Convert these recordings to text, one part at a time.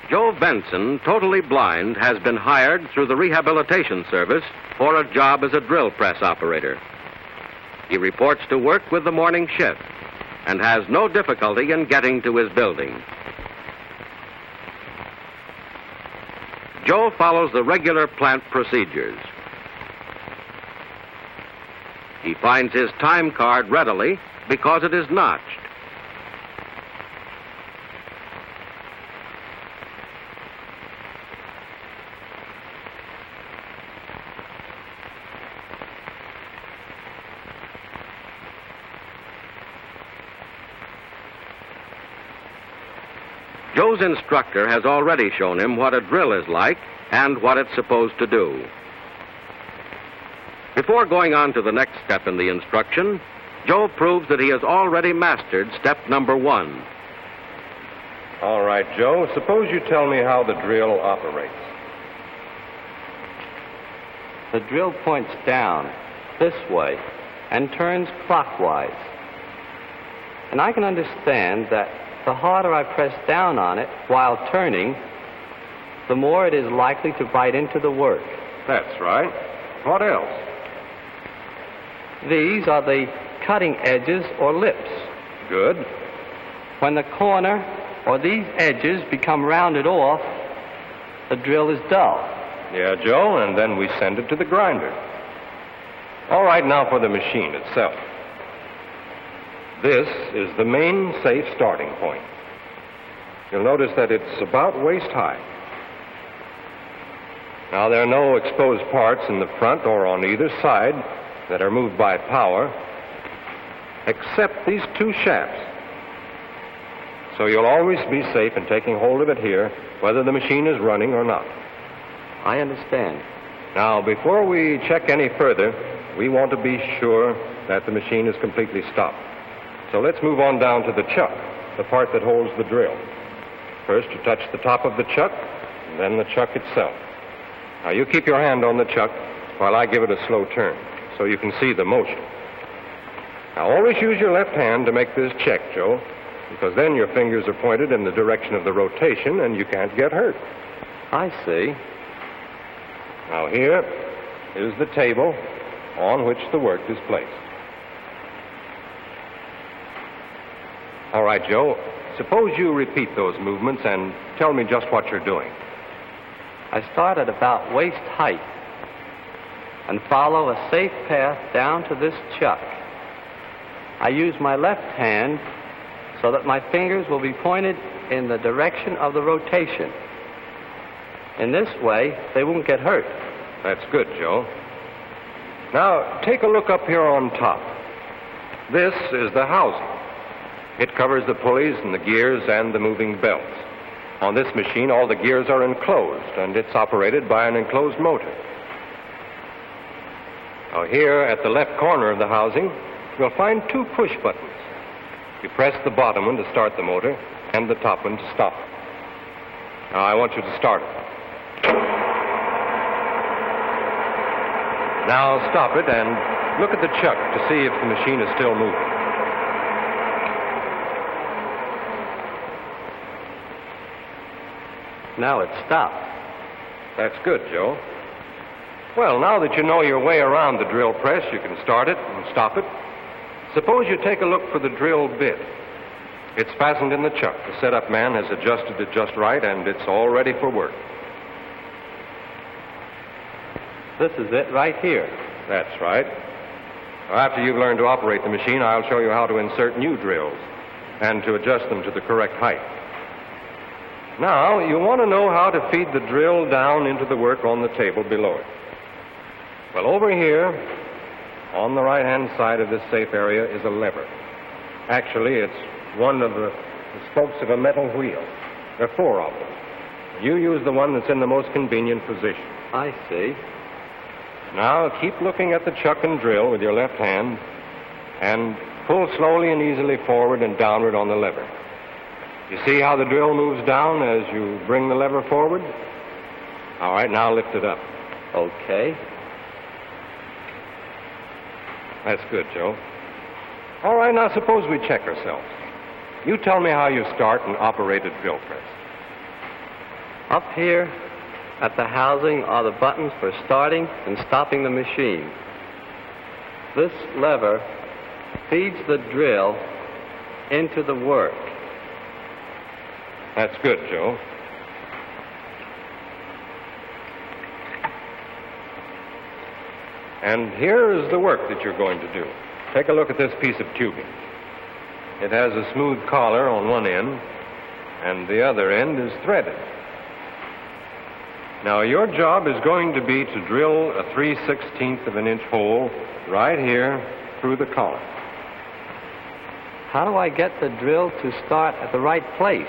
Joe Benson, totally blind, has been hired through the Rehabilitation Service for a job as a drill press operator. He reports to work with the morning shift and has no difficulty in getting to his building. Joe follows the regular plant procedures. He finds his time card readily because it is notched. Joe's instructor has already shown him what a drill is like and what it's supposed to do. Before going on to the next step in the instruction, Joe proves that he has already mastered step number 1. All right, Joe, suppose you tell me how the drill operates. The drill points down this way and turns clockwise. And I can understand that the harder I press down on it while turning, the more it is likely to bite into the work. That's right. What else? These are the cutting edges or lips. Good. When the corner or these edges become rounded off, the drill is dull. Yeah, Joe, and then we send it to the grinder. All right, now for the machine itself. This is the main safe starting point. You'll notice that it's about waist high. Now, there are no exposed parts in the front or on either side that are moved by power, except these 2 shafts. So you'll always be safe in taking hold of it here, whether the machine is running or not. I understand. Now, before we check any further, we want to be sure that the machine is completely stopped. So let's move on down to the chuck, the part that holds the drill. First, you touch the top of the chuck, and then the chuck itself. Now, you keep your hand on the chuck while I give it a slow turn, so you can see the motion. Now, always use your left hand to make this check, Joe, because then your fingers are pointed in the direction of the rotation, and you can't get hurt. I see. Now, here is the table on which the work is placed. All right, Joe, suppose you repeat those movements and tell me just what you're doing. I start at about waist height and follow a safe path down to this chuck. I use my left hand so that my fingers will be pointed in the direction of the rotation. In this way, they won't get hurt. That's good, Joe. Now, take a look up here on top. This is the housing. It covers the pulleys and the gears and the moving belts. On this machine, all the gears are enclosed, and it's operated by an enclosed motor. Now, here at the left corner of the housing, you'll find 2 push buttons. You press the bottom one to start the motor and the top one to stop it. Now, I want you to start it. Now, stop it and look at the chuck to see if the machine is still moving. Now it's stopped. That's good, Joe. Well, now that you know your way around the drill press, you can start it and stop it. Suppose you take a look for the drill bit. It's fastened in the chuck. The setup man has adjusted it just right, and it's all ready for work. This is it right here. That's right. After you've learned to operate the machine, I'll show you how to insert new drills and to adjust them to the correct height. Now, you want to know how to feed the drill down into the work on the table below it. Well, over here, on the right-hand side of this safe area, is a lever. Actually, it's one of the spokes of a metal wheel. There are 4 of them. You use the one that's in the most convenient position. I see. Now, keep looking at the chuck and drill with your left hand and pull slowly and easily forward and downward on the lever. You see how the drill moves down as you bring the lever forward? All right, now lift it up. Okay. That's good, Joe. All right, now suppose we check ourselves. You tell me how you start and operate a drill press. Up here at the housing are the buttons for starting and stopping the machine. This lever feeds the drill into the work. That's good, Joe. And here is the work that you're going to do. Take a look at this piece of tubing. It has a smooth collar on one end, and the other end is threaded. Now, your job is going to be to drill a 3/16 of an inch hole right here through the collar. How do I get the drill to start at the right place?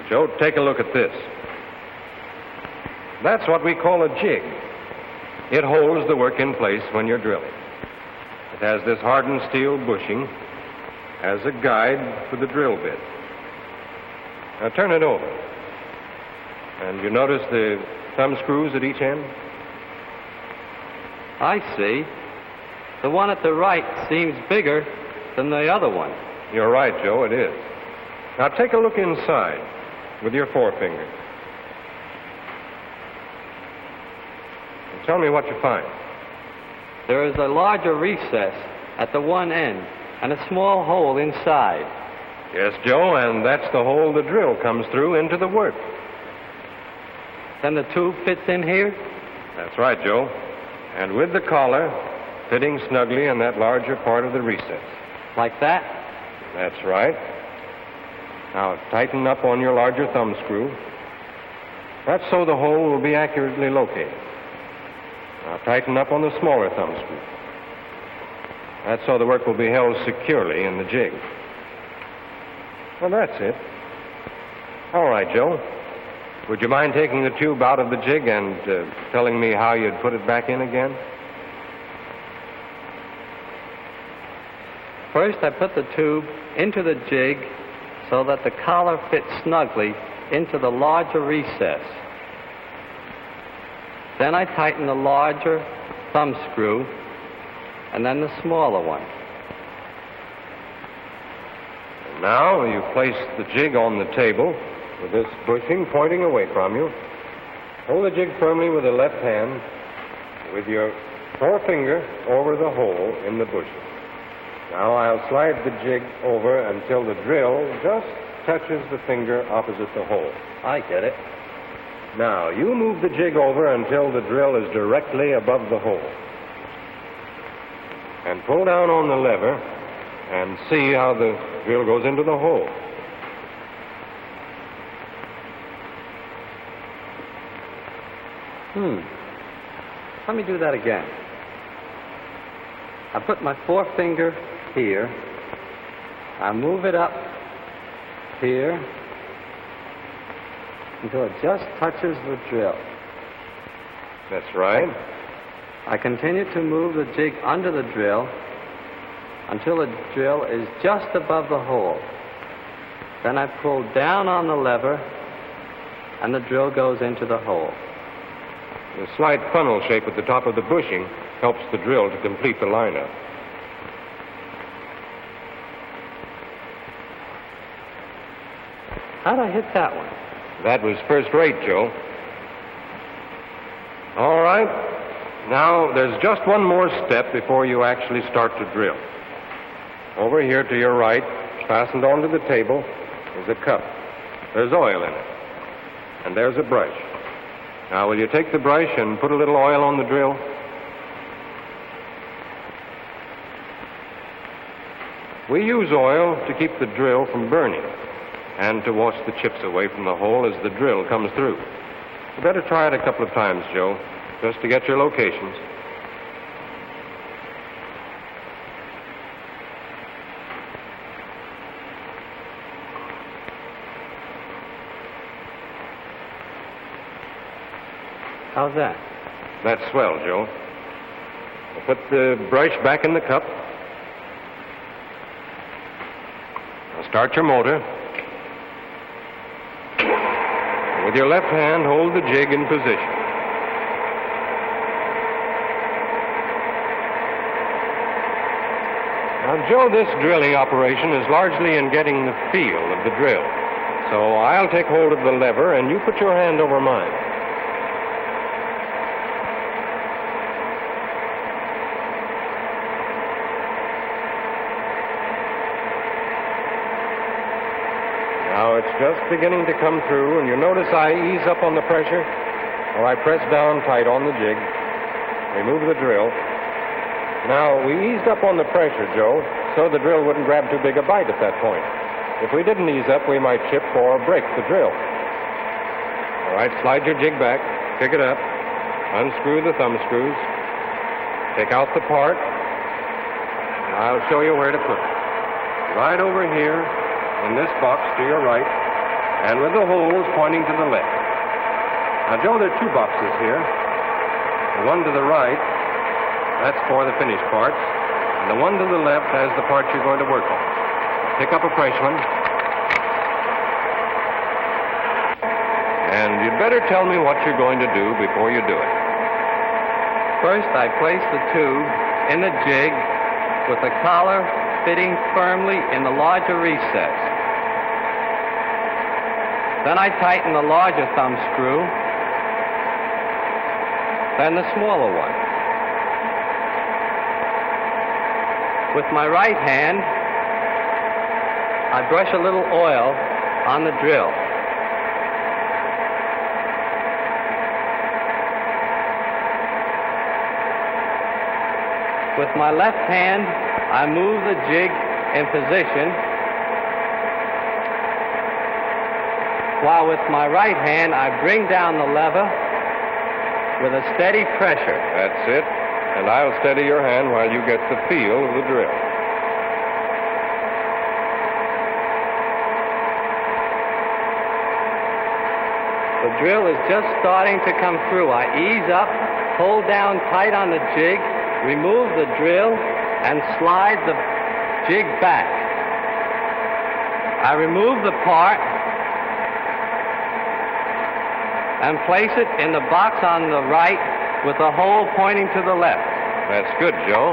Joe, take a look at this. That's what we call a jig. It holds the work in place when you're drilling. It has this hardened steel bushing as a guide for the drill bit. Now turn it over. And you notice the thumb screws at each end? I see. The one at the right seems bigger than the other one. You're right, Joe, it is. Now take a look inside with your forefinger. And tell me what you find. There is a larger recess at the one end and a small hole inside. Yes, Joe, and that's the hole the drill comes through into the work. Then the tube fits in here? That's right, Joe. And with the collar fitting snugly in that larger part of the recess. Like that? That's right. Now tighten up on your larger thumb screw. That's so the hole will be accurately located. Now tighten up on the smaller thumb screw. That's so the work will be held securely in the jig. Well, that's it. All right, Joe. Would you mind taking the tube out of the jig and telling me how you'd put it back in again? First, I put the tube into the jig so that the collar fits snugly into the larger recess. Then I tighten the larger thumb screw and then the smaller one. And now you place the jig on the table with this bushing pointing away from you. Hold the jig firmly with the left hand with your forefinger over the hole in the bushing. Now I'll slide the jig over until the drill just touches the finger opposite the hole. I get it. Now you move the jig over until the drill is directly above the hole. And pull down on the lever and see how the drill goes into the hole. Let me do that again. I put my forefinger here. I move it up here until it just touches the drill. That's right. I continue to move the jig under the drill until the drill is just above the hole. Then I pull down on the lever and the drill goes into the hole. The slight funnel shape at the top of the bushing helps the drill to complete the lineup. How'd I hit that one? That was first rate, Joe. All right. Now, there's just one more step before you actually start to drill. Over here to your right, fastened onto the table, is a cup. There's oil in it. And there's a brush. Now, will you take the brush and put a little oil on the drill? We use oil to keep the drill from burning and to wash the chips away from the hole as the drill comes through. You better try it a couple of times, Joe, just to get your locations. How's that? That's swell, Joe. Now put the brush back in the cup. Now start your motor. And with your left hand, hold the jig in position. Now, Joe, this drilling operation is largely in getting the feel of the drill. So I'll take hold of the lever, and you put your hand over mine. Now it's just beginning to come through, and you notice I ease up on the pressure, or I press down tight on the jig. Remove the drill. Now, we eased up on the pressure, Joe, so the drill wouldn't grab too big a bite at that point. If we didn't ease up, we might chip or break the drill. All right, slide your jig back, pick it up, unscrew the thumb screws, take out the part. I'll show you where to put it. Right over here in this box to your right, and with the holes pointing to the left. Now, Joe, there are two boxes here. The one to the right, that's for the finished parts, and the one to the left has the parts you're going to work on. Pick up a fresh one. And you'd better tell me what you're going to do before you do it. First, I place the tube in the jig with the collar fitting firmly in the larger recess. Then I tighten the larger thumb screw, then the smaller one. With my right hand, I brush a little oil on the drill. With my left hand, I move the jig in position, while with my right hand, I bring down the lever with a steady pressure. That's it. And I'll steady your hand while you get the feel of the drill. The drill is just starting to come through. I ease up, hold down tight on the jig, remove the drill, and slide the jig back. I remove the part and place it in the box on the right with the hole pointing to the left. That's good, Joe.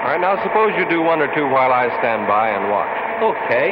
All right, now suppose you do one or two while I stand by and watch. Okay.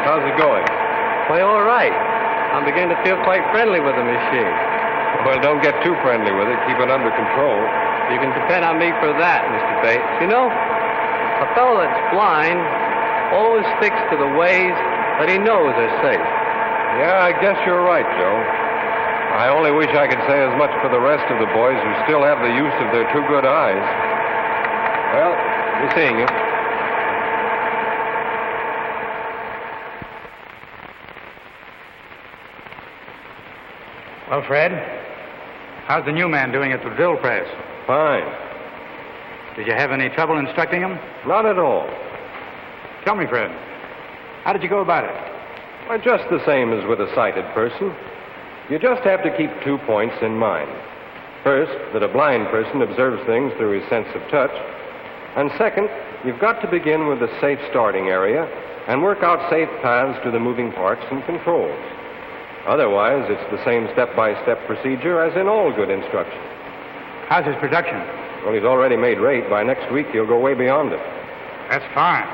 How's it going? Why, all right. I'm beginning to feel quite friendly with the machine. Well, don't get too friendly with it. Keep it under control. You can depend on me for that, Mr. Bates. You know, a fellow that's blind always sticks to the ways that he knows are safe. Yeah, I guess you're right, Joe. I only wish I could say as much for the rest of the boys who still have the use of their two good eyes. Well, be seeing you. Well, Fred, how's the new man doing at the drill press? Fine. Did you have any trouble instructing him? Not at all. Tell me, Fred, how did you go about it? Well, just the same as with a sighted person. You just have to keep 2 points in mind. First, that a blind person observes things through his sense of touch. And second, you've got to begin with a safe starting area and work out safe paths to the moving parts and controls. Otherwise, it's the same step-by-step procedure as in all good instruction. How's his production? Well, he's already made rate. By next week, he'll go way beyond it. That's fine.